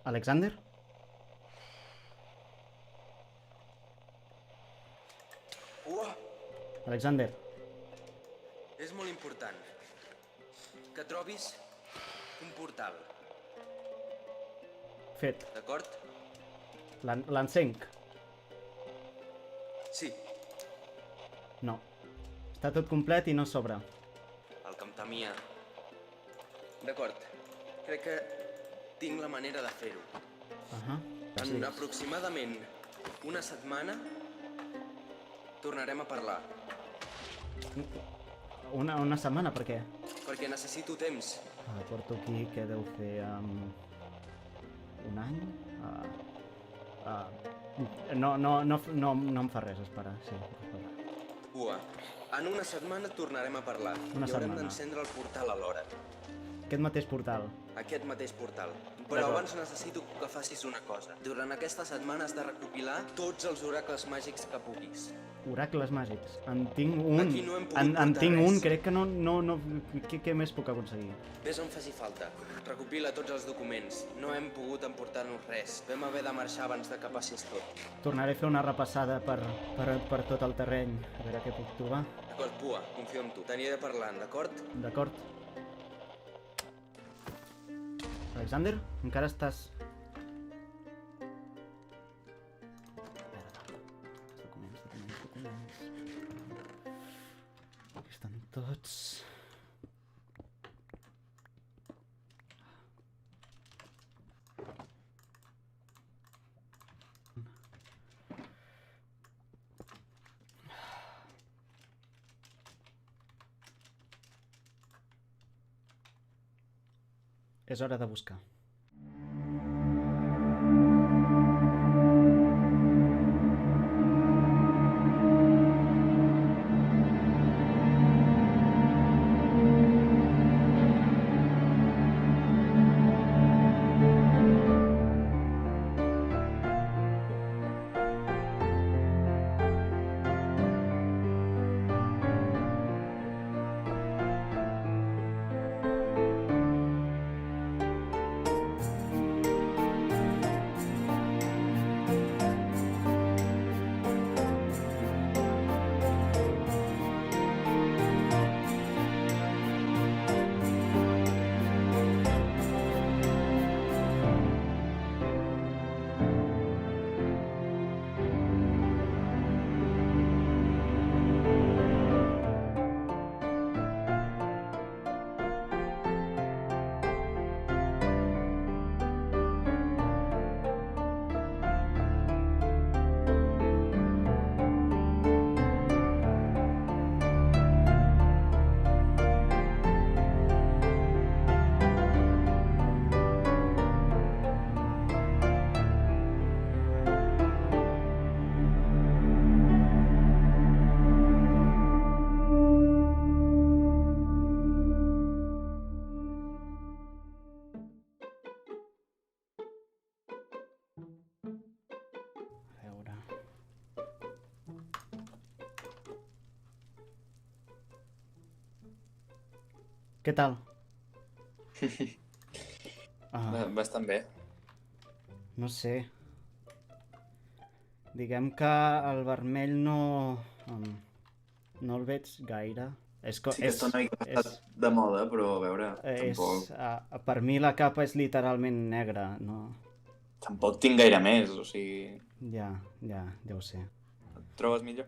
Alexander? Uah! Alexander, És molt important que trobis un portal, fet. d'acord? L'encenc? Sí, No. Està tot complet i no s'obre. el que em temia. D'acord, crec que tinc la manera de fer-ho. En aproximadament una setmana tornarem a parlar, Una setmana, per què? perquè necessito temps. Porto aquí, què deu fer? Un any? No em fa res esperar, sí. Ua, en una setmana tornarem a parlar Una i haurem setmana. d'encendre el portal alhora. Aquest mateix portal. Aquest mateix portal. Però D'acord. abans necessito que facis una cosa. Durant aquesta setmana has de recopilar tots els oracles màgics que puguis. Oracles màgics. En tinc un. Aquí no hem pogut En portar tinc res. un, crec que no... Què més puc aconseguir? Ves on faci falta. Recopila tots els documents. No hem pogut emportar-nos res. Vam haver de marxar abans de que passés tot. Tornaré a fer una repassada per tot el terreny. A veure què puc trobar. D'acord, Pua, confio en tu. T'aniré parlant, d'acord? D'acord. Alexander, encara estàs... Documents. Aquí estan tots... És hora de buscar. A veure... Què tal? Bastant bé. No sé. Diguem que el vermell no... no el veig gaire. Sí que està una mica passat de moda, però a veure, tampoc... Per mi la capa és literalment negra, no? Tampoc tinc gaire més, o sigui... Ja ho sé. Et trobes millor?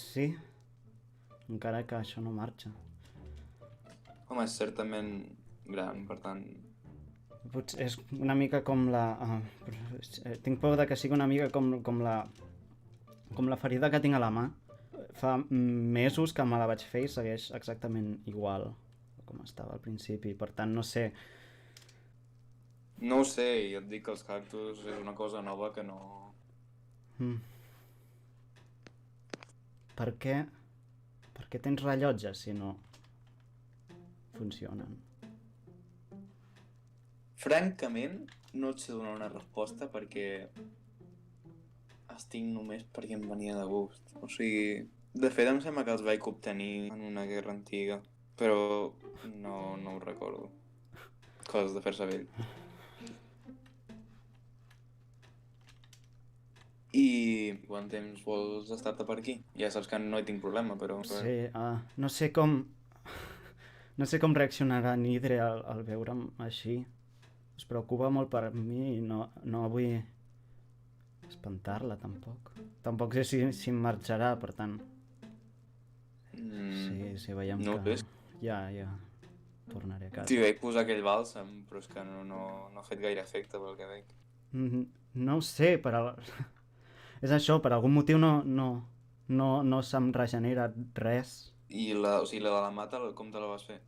Sí. Encara que això no marxa. Home, és certament gran, per tant... Potser és una mica com la... tinc por de que sigui una mica com la ferida que tinc a la mà. Fa mesos que me la vaig fer i segueix exactament igual com estava al principi. Per tant, no sé... No ho sé, i et dic que els cactus és una cosa nova que no... Per què tens rellotges si no funcionen? Francament, no et sé donar una resposta perquè els tinc només perquè em venia de gust. O sigui, de fet em sembla que els vaig obtenir en una guerra antiga, però no ho recordo. coses de fer-se vell. I quant temps vols estar-te per aquí? Ja saps que no hi tinc problema, però... Sí, no sé com... No sé com reaccionarà Nidre al veure'm així. Es preocupa molt per mi i no vull espantar-la, tampoc. Tampoc sé si em marxarà, per tant... Sí, veiem no que... Ves? Ja, tornaré a casa. T'hi vaig posar aquell bàlsam, però és que no ha fet gaire efecte, pel que veig. No ho sé, però... És això, per algun motiu no se'm regenera res. I la de la mata, com te la vas fer?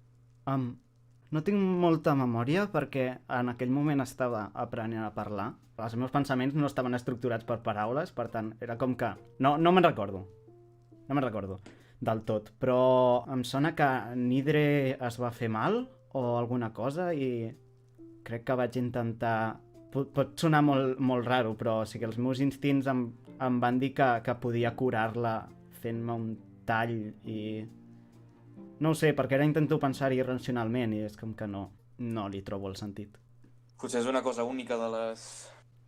No tinc molta memòria perquè en aquell moment estava aprenent a parlar. Els meus pensaments no estaven estructurats per paraules, per tant, era com que... No me'n recordo. No me'n recordo del tot. Però em sona que Nidre es va fer mal o alguna cosa i crec que vaig intentar... Pot sonar molt raro, però sí que els meus instints em van dir que podia curar-la fent-me un tall i... No ho sé, perquè ara intento pensar-hi racionalment i és com que no li trobo el sentit. Potser és una cosa única de les...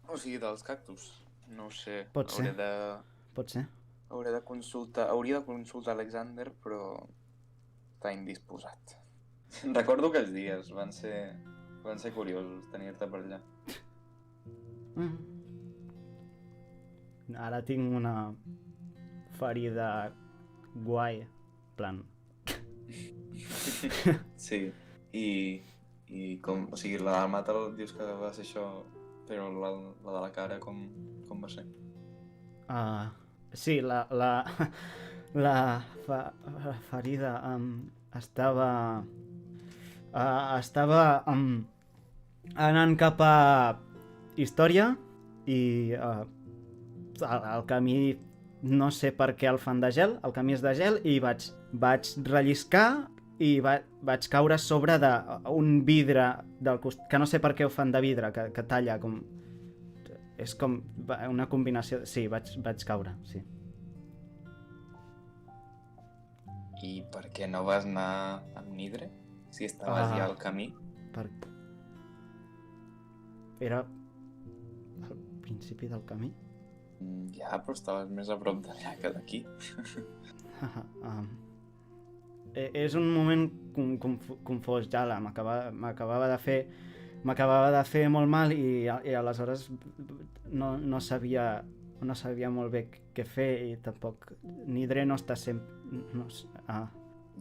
O sigui, dels cactus. No ho sé. Pot ser. Hauria de consultar Alexander, però està indisposat. Recordo aquells dies, van ser curiosos tenir-te per allà. Ara tinc una ferida guai, plan... Sí, i com, o sigui, la del mata dius que va ser això, però la de la cara com va ser? Sí, la ferida estava anant cap a història i el camí no sé per què el fan de gel, el camí és de gel i vaig relliscar i vaig caure sobre d'un vidre del costat, que no sé per què ho fan de vidre, que talla com... És com una combinació... Sí, vaig caure, sí. I per què no vas anar amb Nidre? Si estaves ja al camí? Era al principi del camí? Ja, però estaves més a prop d'allà que d'aquí. És un moment confós, ja m'acabava de fer molt mal i aleshores no sabia molt bé què fer i tampoc Nidre no està sempre...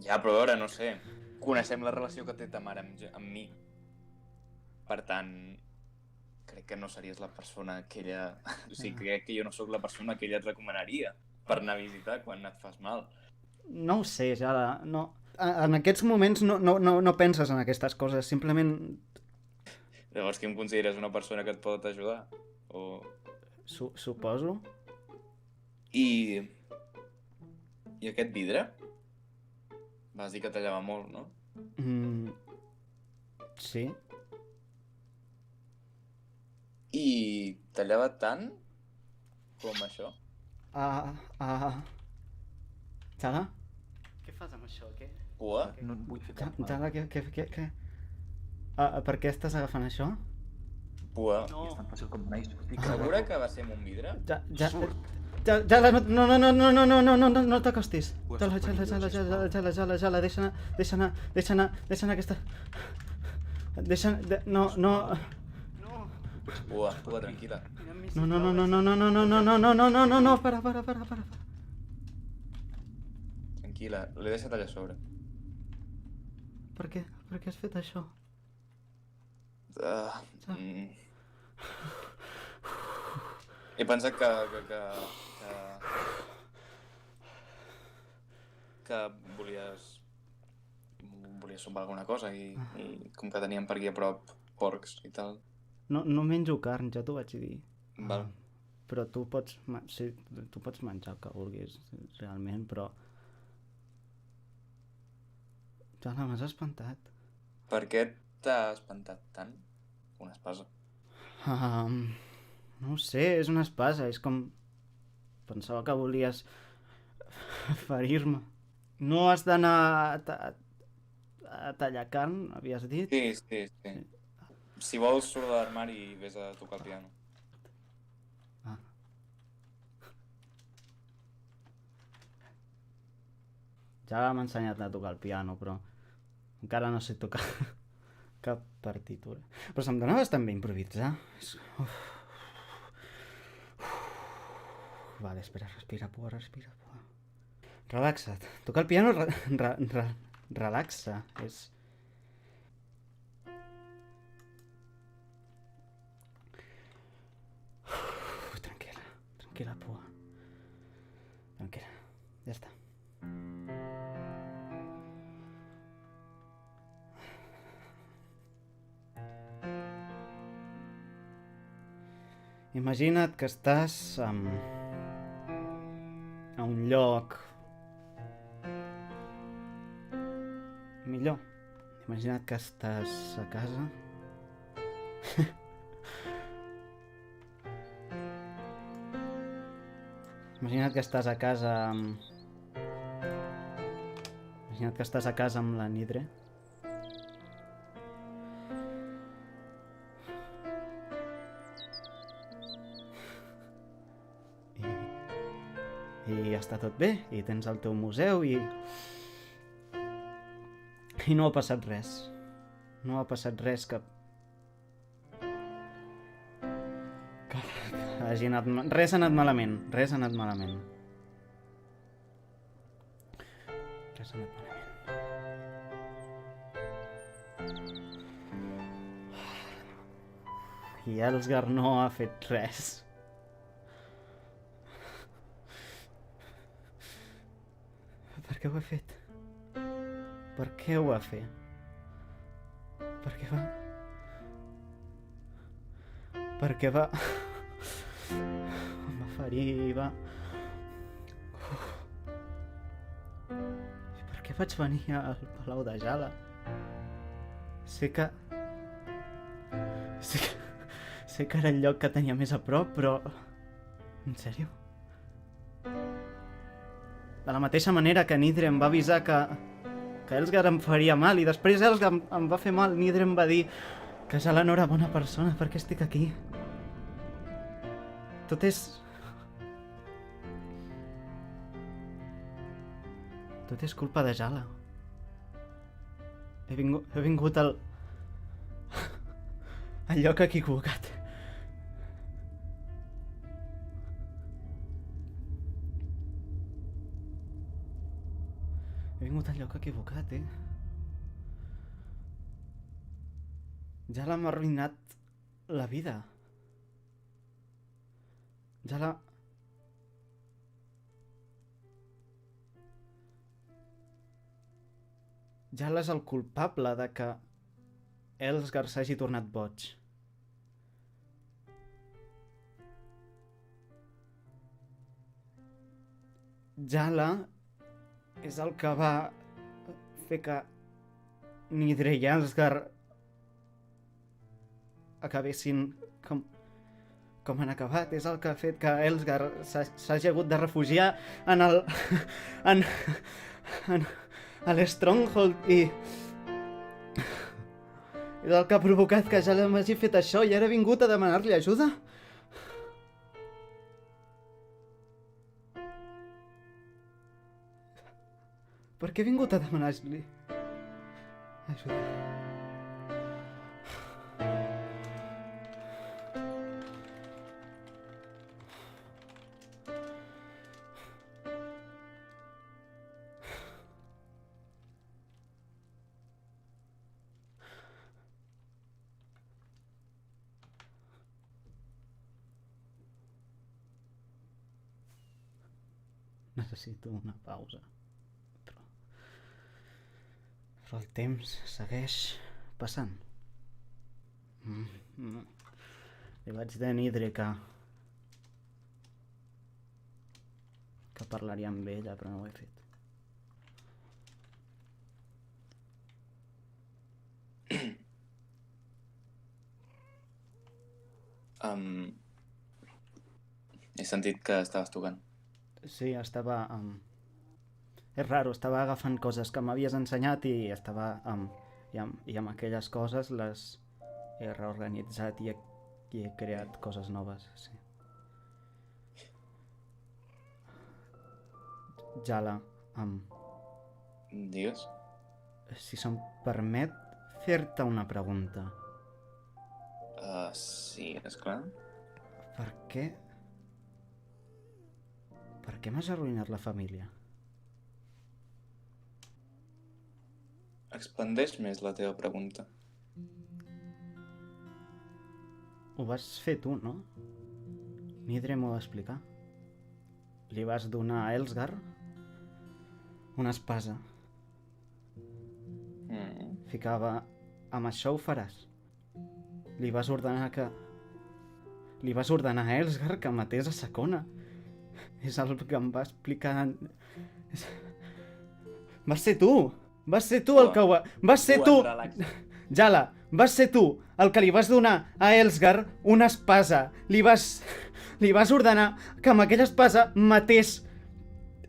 Ja, però a veure, no sé, coneixem la relació que té ta mare amb mi. Per tant, crec que no series la persona que ella... O sigui, crec que jo no sóc la persona que ella et recomanaria per anar a visitar quan et fas mal. No ho sé, Jala, no... En aquests moments no penses en aquestes coses, simplement... Llavors, qui em consideres una persona que et pot ajudar? O... Suposo. I aquest vidre? Vas dir que tallava molt, no? Sí. I tallava tant com això? Jala? Què fas amb això? Què? Pua? No et vull fer cap mal. Jala, què? Per què estàs agafant això? Pua. I és tan fàcil com anar i sortir. Segura que va ser amb un vidre? Jala, no t'acostis. Jala, deixa anar aquesta... No. Pua, tranquil·la. No, para. Tranquil·la, l'he deixat allà a sobre. Per què has fet això? He pensat que volies sopar alguna cosa i com que teníem per aquí a prop porcs i tal. No menjo carn, ja t'ho vaig dir. Val. Però tu pots menjar el que vulguis, realment, però... Jala, m'has espantat. Per què t'ha espantat tant una espasa? No ho sé, és una espasa, és com... Pensava que volies ferir-me. No has d'anar a tallar carn, havies dit? Sí. Si vols, surt de l'armari i vés a tocar el piano. Ah. Ja m'ha ensenyat a tocar el piano, però encara no sé tocar cap partitura. Però se'm dona bastant bé improvisar. Uf. Vale, espera, respira, pua, respira, pua. Relaxa't. Tocar el piano relaxa. És... Tranquil·la, tranquil·la, pua. Tranquil·la, ja està. Imagina't que estàs a un lloc millor. Imagina't que estàs a casa. Imagina't que estàs a casa amb... Imagina't que estàs a casa amb la Nidre. I està tot bé, i tens el teu museu, i no ha passat res. No ha passat res que hagi anat... Res ha anat malament, res ha anat malament. Res ha anat malament. I Elsgar no ha fet res. Per què ho ha fet? Per què ho va fer? Per què va... Per què va... Em va ferir, va... I per què vaig venir al Palau de Jala? Sé que era el lloc que tenia més a prop, però... En sèrio? De la mateixa manera que Nidre em va avisar que Elsgar em faria mal, i després Elsgar em va fer mal, Nidre em va dir que Jala no era bona persona, per què estic aquí? Tot és culpa de Jala. He vingut al lloc equivocat. He vingut al lloc equivocat, Jala m'ha arruïnat la vida. Jala és el culpable de que Elsgar s'hagi tornat boig. Jala és el que va fer que Nidre i Elsgar acabessin com han acabat. És el que ha fet que Elsgar s'hagi hagut de refugiar a l'Stronghold, i és el que ha provocat que Jala m'hagi fet això, i ara he vingut a demanar-li ajuda. Per què he vingut a demanar-li ajuda? Necessito una pausa. Però el temps segueix passant. Li vaig dir a Nidre que parlaria amb ella, però no ho he fet. He sentit que estaves tocant. Sí, estava... És raro, estava agafant coses que m'havies ensenyat i estava... I amb aquelles coses les he reorganitzat i he creat coses noves, sí. Jala, Digues? si se'm permet fer-te una pregunta. Sí, esclar. Per què m'has arruïnat la família? Expandeix més la teva pregunta. Ho vas fer tu, no? Nidre m'ho va explicar. Li vas donar a Elsgar una espasa. Ficava, amb això ho faràs. Li vas ordenar a Elsgar que matés a Sakona. És el que em va explicar... Vas ser tu! Vas ser tu el que ho va... Vas ser tu! Jala, vas ser tu el que li vas donar a Elsgar una espasa. Li vas ordenar que amb aquella espasa matés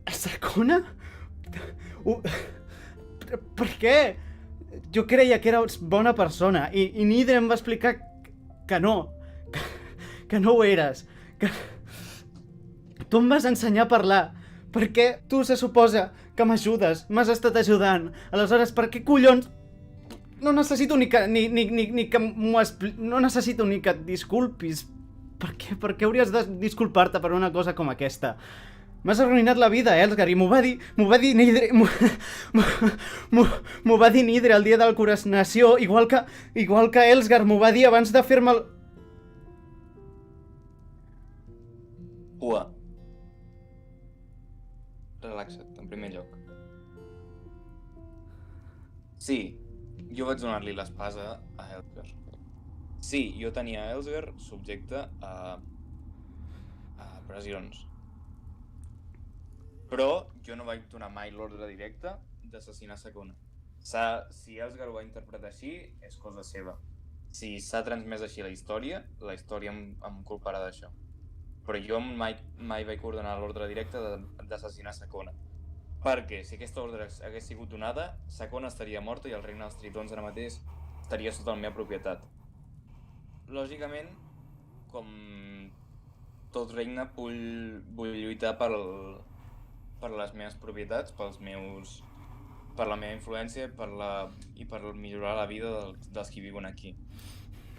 a Sakona? Per què? Jo creia que eres bona persona i Nidre em va explicar que no ho eres. Que... Tu em vas ensenyar a parlar perquè tu se suposa que m'ajudes, m'has estat ajudant. Aleshores, per què collons... No necessito ni que m'ho no necessito ni que et disculpis. Per què hauries de disculpar-te per una cosa com aquesta? M'has arruïnat la vida, Elsgar, i m'ho va dir Nidre... M'ho va dir Nidre el dia de la coronació, igual que Elsgar m'ho va dir abans de fer-me el... Pua. Relaxa't, en primer lloc. Sí, jo vaig donar-li l'espasa a Elsgar. Sí, jo tenia Elsgar subjecte a pressions. Però jo no vaig donar mai l'ordre directe d'assassinar Sakona. Si Elsgar ho va interpretar així, és cosa seva. Si s'ha transmès així la història em culparà d'això. Però jo mai vaig ordenar l'ordre directe d'assassinar Sakona. Perquè si aquesta ordre hagués sigut donada, Sakona estaria morta i el regne dels Tritons ara mateix estaria sota la meva propietat. Lògicament, com tot regne, vull lluitar per les meves propietats, per la meva influència i per millorar la vida dels qui viuen aquí.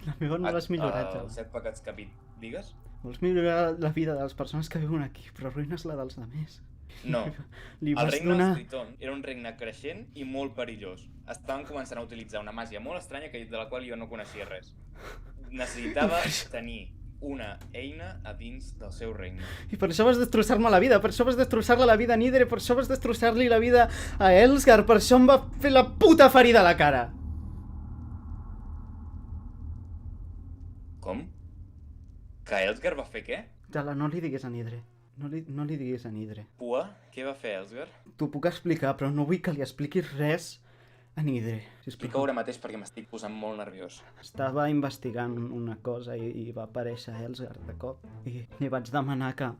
La meva no l'has millorat, Els 7 pecats capítols. Digues? Vols millorar la vida de les persones que viuen aquí, però arruïnes la dels altres. No. El regne dels Tritons era un regne creixent i molt perillós. Estaven començant a utilitzar una màgia molt estranya de la qual jo no coneixia res. Necessitava tenir una eina a dins del seu regne. I per això vas destrossar-me la vida, per això vas destrossar-li la vida a Nidre, per això vas destrossar-li la vida a Elsgar, per això em va fer la puta ferida a la cara. Com? Que Elsgar va fer què? Jala, no li digues a Nidre. No li diguis a Nidre. Pua, què va fer Elsgar? T'ho puc explicar, però no vull que li expliquis res a Nidre. Explica-ho ara mateix perquè m'estic posant molt nerviós. Estava investigant una cosa i va aparèixer Elsgar de cop. I li vaig demanar que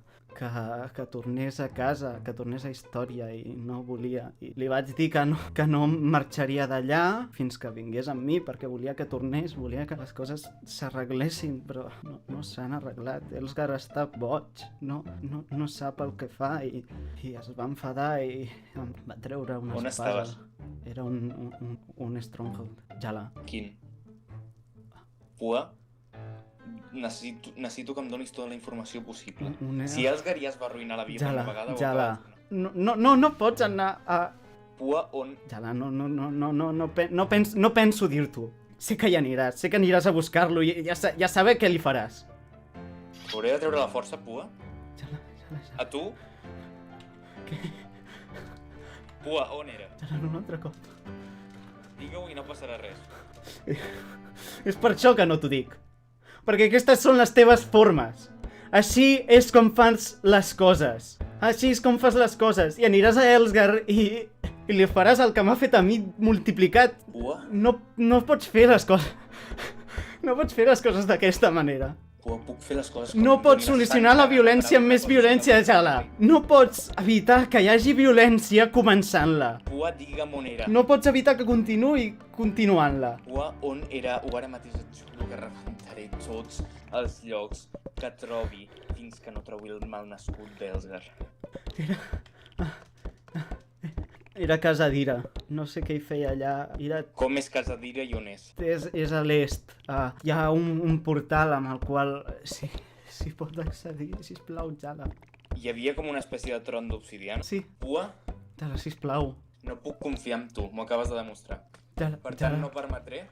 tornés a casa, que tornés a Història i no volia. I li vaig dir que no marxaria d'allà fins que vingués amb mi perquè volia que tornés, volia que les coses s'arreglessin, però no s'han arreglat. Elsgar està boig, no sap el que fa i es va enfadar i em va treure una espasa. On estaves? Era un stronghold. Jala. Quin? Pua? Necessito que em donis tota la informació possible. Si Elsgar ja es va arruïnar la vida una vegada... Jala, no pots anar a... Pua, on? Jala, no penso dir-t'ho. Sé que hi aniràs, sé que aniràs a buscar-lo i ja saber què li faràs. Hauré de treure la força, Pua? Jala. A tu? Què? Pua, on era? Jala, un altre cop. Digue-ho i no passarà res. És per això que no t'ho dic. Perquè aquestes són les teves formes. Així és com fas les coses. Així és com fas les coses. I aniràs a Elsgar i li faràs el que m'ha fet a mi multiplicat. Pua? No pots fer les coses... No pots fer les coses d'aquesta manera. Pua, puc fer les coses... No pots solucionar la violència amb més violència, Jala. No pots evitar que hi hagi violència començant-la. Pua, digue'm on era. No pots evitar que continuï continuant-la. Pua, on era? O ara mateix et juro que rebentaré tots els llocs que trobi fins que no trobi el malnascut d'Elsgar. Era a casa d'Ira. No sé què hi feia allà. Ira Com és casa d'Ira i on és? és a l'est. Hi ha un portal amb el qual si pot accedir, sisplau, Jala. Hi havia com una espècie de tron d'obsidiana. Sí. Pua, Jala, sisplau. no puc confiar en tu, m'ho acabes de demostrar. Jala, Per tant, Jala, no permetré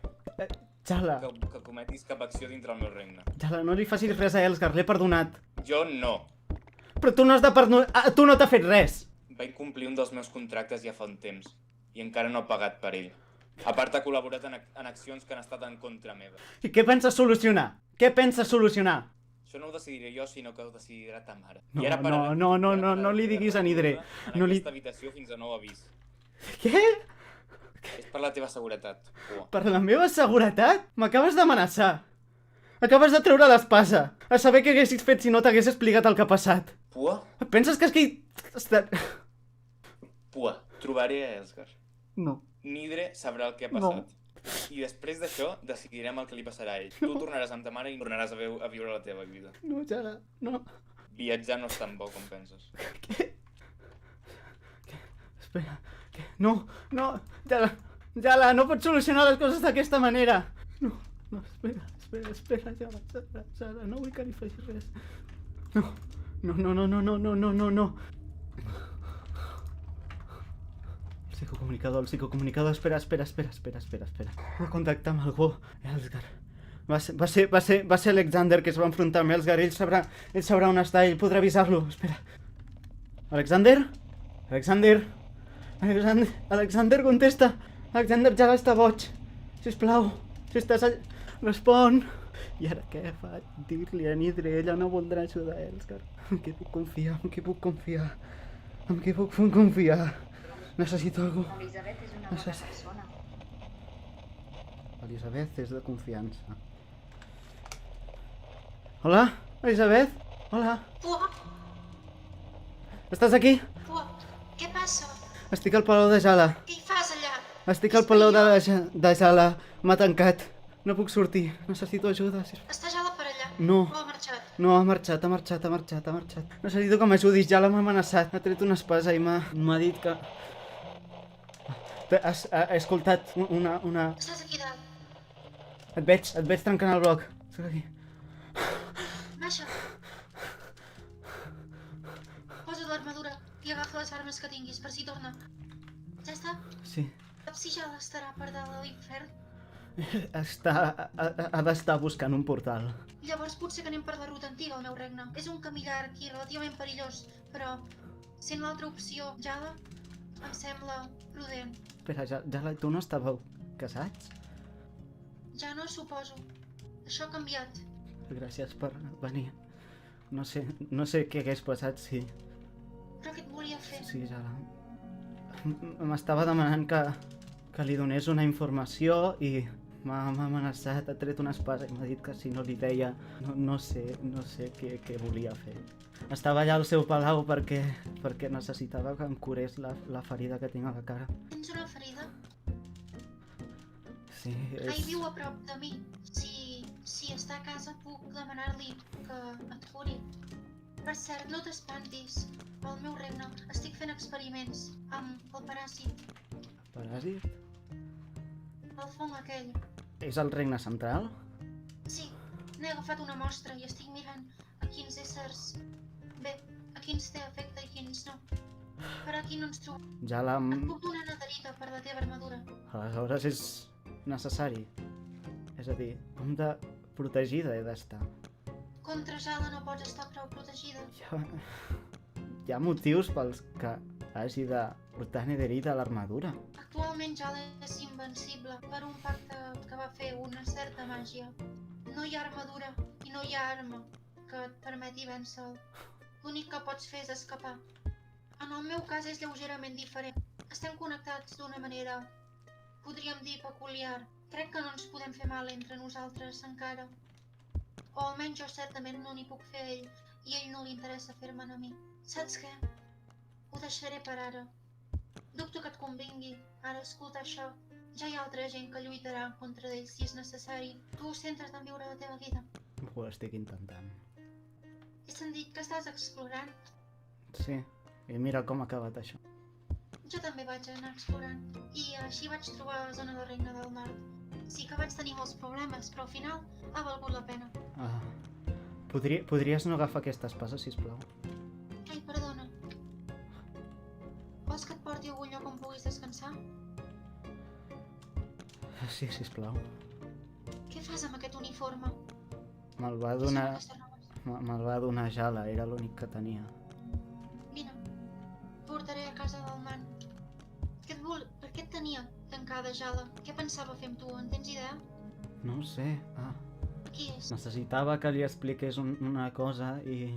Jala, que cometis cap acció dintre el meu regne. Jala, no li facis res a Elsgar, l'he perdonat. Jo no. Però tu no has de perdonar... Tu no t'ha fet res! Va incomplir un dels meus contractes ja fa un temps i encara no he pagat per ell. A part, ha col·laborat en accions que han estat en contra meva. I què penses solucionar? Què penses solucionar? Això no ho decidiré jo, sinó que ho decidirà ta mare. No, I ara pararé- no, i ara no li pararé diguis a de Nidre. en No li... aquesta habitació fins a nou avís. Què? És per la teva seguretat. Pua. Per la meva seguretat? M'acabes d'amenaçar. Acabes de treure l'espasa. A saber què haguessis fet si no t'hagués explicat el que ha passat. Pua? Penses que és que... Pua. Trobaré a Elsgar. No. Nidre sabrà el que ha No. passat. I després d'això decidirem el que li passarà a ell. Tu tornaràs amb ta mare i tornaràs a viure la teva vida. No, Jala, no. Viatjar no és tan bo com penses. Què? Espera. Què? No, no. Jala, no pots solucionar les coses d'aquesta manera. No, espera, Jala, no vull que li facis res. No. El psicocomunicador, espera. Vull contactar amb algú. Elsgar. Va ser Alexander que es va enfrontar amb Elsgar. Ell sabrà on està, ell podrà avisar-lo. Espera. Alexander, contesta. Alexander ja està boig. Sisplau, si estàs allà, respon. I ara què faig? Dir-li a Nidre, ella no voldrà ajudar a Elsgar. En què puc confiar? Necessito algú. Elisabet és una bona persona. Elisabet és de confiança. Hola, Elisabet? Hola. Pua, Estàs aquí? què passa? Estic al Palau de Jala. Què hi fas allà? Estic al Palau de Jala. M'ha tancat. No puc sortir. Necessito ajuda. Està Jala per allà? No. O ha marxat? No, ha marxat. Necessito que m'ajudis. Jala m'ha amenaçat. Ha tret una espasa i m'ha dit que... He escoltat una... Estàs aquí dalt. Et veig trencant el bloc. Soc aquí. Baixa. Posa't l'armadura i agafa les armes que tinguis per si torna. Ja està? Sí. Saps si Jala estarà per dalt de l'infern? Ha d'estar buscant un portal. Llavors potser que anem per la ruta antiga al meu regne. És un camí llarg i relativament perillós, però sent l'altra opció, Jala, em sembla prudent. Espera, Jala, tu no estàveu casats? Ja no suposo. Això ha canviat. Gràcies per venir. No sé què hagués passat si... Però què et volia fer? Sí, Jala. M'estava demanant que li donés una informació i m'ha amenaçat, ha tret una espasa i m'ha dit que si no li deia no sé què volia fer. Estava allà al seu palau perquè necessitava que em curés la ferida que tinc a la cara. Tens una ferida? Sí, Ell viu a prop de mi. Si està a casa puc demanar-li que et curi. Per cert, no t'espantis. Al meu regne estic fent experiments amb el paràsit. Paràsit? El fong aquell. És el regne central? Sí, n'he agafat una mostra i estic mirant a quins éssers... Bé, a quins té efecte i quins no. Per aquí no ens trobem. Jala, Et puc donar una derita per la teva armadura. aleshores és necessari. És a dir, com de protegida he d'estar. Contra Jala no pots estar prou protegida. Hi ha motius pels que hagi de portar nederita a l'armadura. Actualment Jala és invencible per un pacte que va fer una certa màgia. No hi ha armadura i no hi ha arma que et permeti vèncer-lo. L'únic que pots fer és escapar. En el meu cas és lleugerament diferent. Estem connectats d'una manera, podríem dir, peculiar. Crec que no ens podem fer mal entre nosaltres encara. O almenys jo certament no n'hi puc fer a ell, i a ell no li interessa fer-me'n a mi. Saps què? Ho deixaré per ara. Dubto que et convingui ara escoltar això, Ja hi ha altra gent que lluitarà contra ells si és necessari. Tu centres en viure la teva vida. Ho estic intentant. He sentit que estàs explorant. Sí, i mira com ha acabat això. Jo també vaig anar explorant. I així vaig trobar la zona del Regne del Nord. Sí que vaig tenir molts problemes, però al final ha valgut la pena. Podries no agafar aquesta espasa, sisplau? Ai, perdona. Vols que et porti a algun lloc on puguis descansar? Sí, sisplau. Què fas amb aquest uniforme? Me'l va Què són donar... aquestes robes? Me'l va donar Jala, era l'únic que tenia. Vine, portaré a casa del man. Per què et tenia tancada, Jala? Què pensava fer amb tu? En tens idea? No ho sé. Qui és? Necessitava que li expliqués una cosa i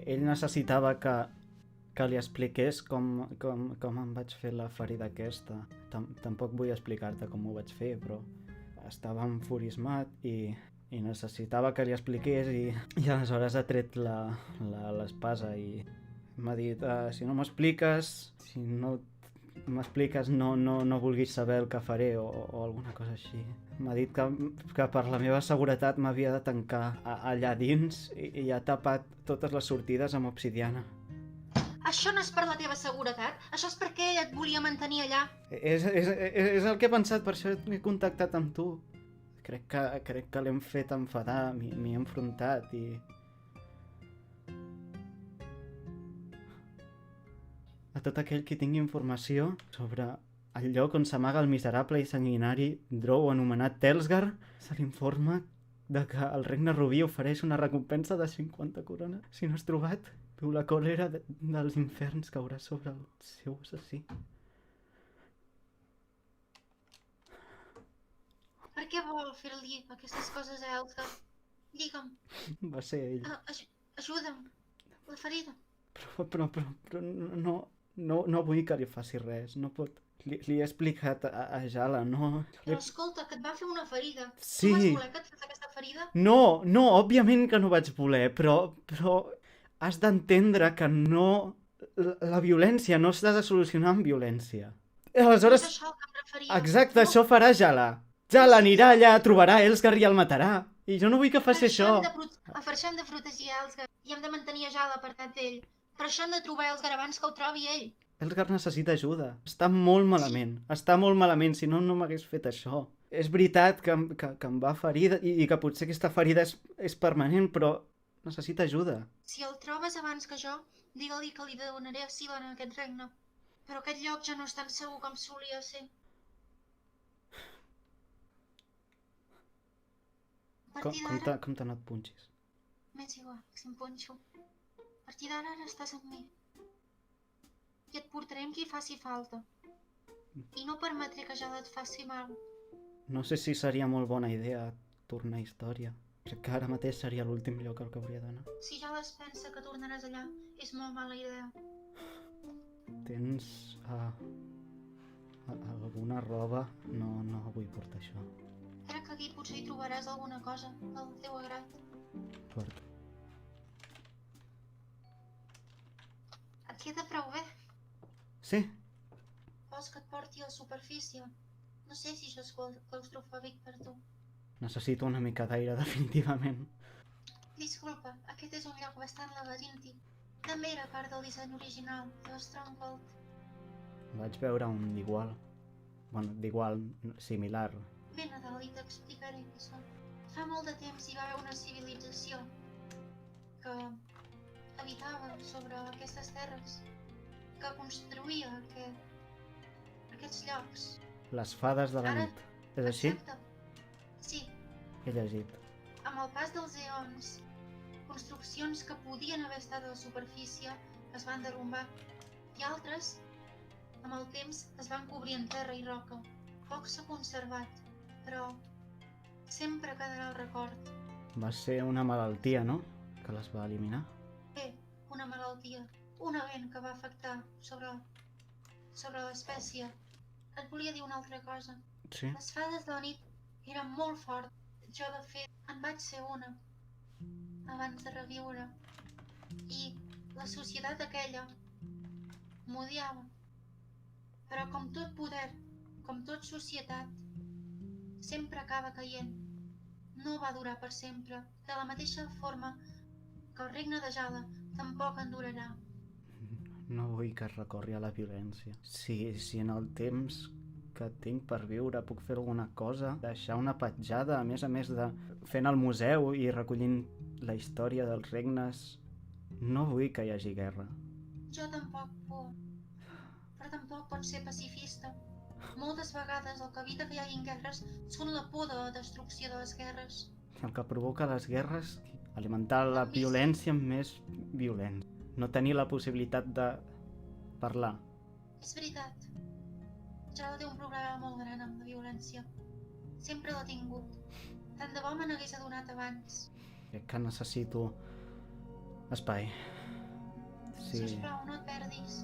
ell necessitava que li expliqués com em vaig fer la ferida aquesta. Tampoc vull explicar-te com ho vaig fer, però estava enfurismat i necessitava que li expliqués i aleshores ha tret l'espasa i m'ha dit si no m'expliques, si no m'expliques no vulguis saber el que faré o alguna cosa així. M'ha dit que per la meva seguretat m'havia de tancar allà dins i ha tapat totes les sortides amb obsidiana. Això no és per la teva seguretat? Això és perquè ell et volia mantenir allà? És el que he pensat, per això m'he contactat amb tu. Crec que l'hem fet enfadar, m'hi he enfrontat i... A tot aquell que tingui informació sobre el lloc on s'amaga el miserable i sanguinari Drow anomenat Telsgar, se l'informa de que el regne Rubí ofereix una recompensa de 50 corones. Si no és trobat, viu la còlera dels inferns caurà sobre el seu assassí. Per què vol fer-li aquestes coses a Elgar? Digue'm. Va ser ell. Ajuda'm. La ferida. Però no vull que li faci res, no pot. Li he explicat a Jala, no... Però escolta, que et va fer una ferida. Sí. Tu vas voler que et fes aquesta ferida? No, òbviament que no vaig voler, però has d'entendre que no... La violència no s'ha de solucionar amb violència. Aleshores... És això que em referia. Exacte, això farà Jala. Jala anirà allà, trobarà Elsgar i el matarà. I jo no vull que faci això. Per això hem de protegir Elsgar i hem de mantenir a Jala apartat d'ell. Per això hem de trobar Elsgar abans que ho trobi ell. Elsgar necessita ajuda. Està molt malament. Està molt malament, si no m'hagués fet això. És veritat que em va ferir i que potser aquesta ferida és permanent, però necessita ajuda. Si el trobes abans que jo, digue-li que li donaré asil en aquest regne. Però aquest lloc ja no és tan segur com solia ser. Com te no et punxis? M'és igual, si em punxo. A partir d'ara estàs amb mi. I et portaré amb qui faci falta. I no permetré que ja et faci mal. No sé si seria molt bona idea tornar a història. Crec que ara mateix seria l'últim lloc al que hauria d'anar. Si ja es pensa que tornaràs allà, és molt mala idea. Tens alguna roba? No vull portar això. Crec que aquí potser hi trobaràs alguna cosa del teu agrat. Porta. Et queda prou bé. Sí. Vols que et porti a la superfície? No sé si això és claustrofòbic per tu. Necessito una mica d'aire, definitivament. Disculpa, aquest és un lloc bastant labiríntic. També era part del disseny original de Stronghold. Vaig veure un d'igual. Bueno, d'igual, similar. Ben a dalt i t'explicaré què són. Fa molt de temps hi va haver una civilització que habitava sobre aquestes terres, que construïa aquests llocs. Les fades de la nit. És així? Exacte. Sí. He llegit. Amb el pas dels eons, construccions que podien haver estat a la superfície es van derrumbar i altres, amb el temps, es van cobrir en terra i roca. Poc s'ha conservat, però sempre quedarà el record. Va ser una malaltia, no? Que les va eliminar. Bé, una malaltia, un event que va afectar sobre l'espècie. Et volia dir una altra cosa. Sí? Les fades de la nit eren molt fortes. Jo, de fet, en vaig ser una abans de reviure. I la societat aquella m'odiava. Però com tot poder, com tot societat, sempre acaba caient. No va durar per sempre, de la mateixa forma que el regne de Jada tampoc en durarà. No vull que es recorri a la violència. Si en el temps que tinc per viure puc fer alguna cosa, deixar una petjada, a més de fent el museu i recollint la història dels regnes, no vull que hi hagi guerra. Jo tampoc puc, però tampoc pots ser pacifista. Moltes vegades el que evita que hi hagin guerres són la por de la destrucció de les guerres. El que provoca les guerres, alimentar la violència amb més violència. No tenir la possibilitat de parlar. És veritat. Jada té un problema molt gran amb la violència. Sempre l'ha tingut. Tant de bo me n'hagués adonat abans. Crec que necessito espai. Sisplau, no et perdis.